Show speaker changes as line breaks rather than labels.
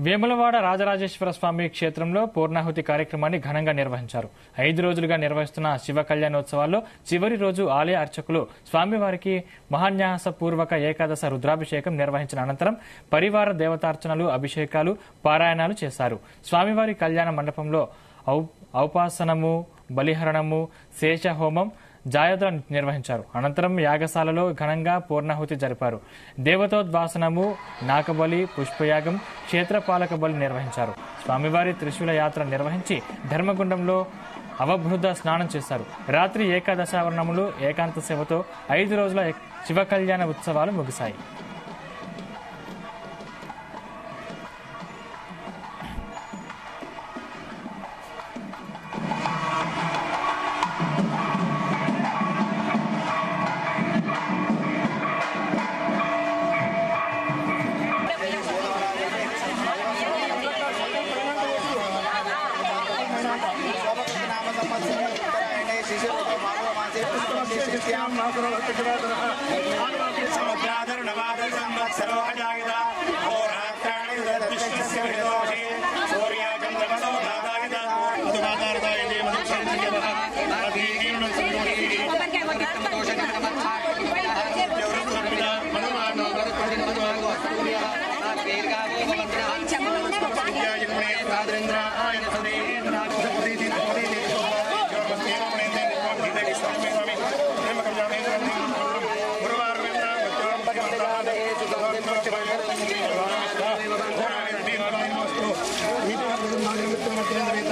వేములవాడ రాజరాజేశ్వర స్వామి క్షేత్రంలో పూర్ణాహుతి కార్యక్రమాన్ని ఘనంగా నిర్వహించారు. 5 రోజులుగా నిర్వహిస్తున్న శివ కళ్యాణోత్సవాల్లో చివరి రోజు ఆలయ అర్చకులు స్వామివారికి మహాన్యాసపూర్వక ఏకాదశ రుద్రాభిషేకం నిర్వహించిన అనంతరం పరివార దేవతార్చనలు, అభిషేకాలు, పారాయణాలు చేశారు. స్వామివారి కళ్యాణ మండపంలో ఔపాసనము, బలిహరణము, శేషహోమం, జాయద్ర నిర్వహించారు. అనంతరం యాగశాలలో ఘనంగా పూర్ణాహుతి జరిపారు. దేవతోద్వాసనము, నాకబలి, పుష్పయాగం, క్షేత్రపాలక బలి నిర్వహించారు. స్వామివారి త్రిశూల యాత్ర నిర్వహించి ధర్మగుండంలో అవబృద్ధ స్నానం చేశారు. రాత్రి ఏకాదశావరణములు, ఏకాంత సేవతో 5 రోజుల శివ కళ్యాణ ఉత్సవాలు ముగిశాయి.
Terima kasih.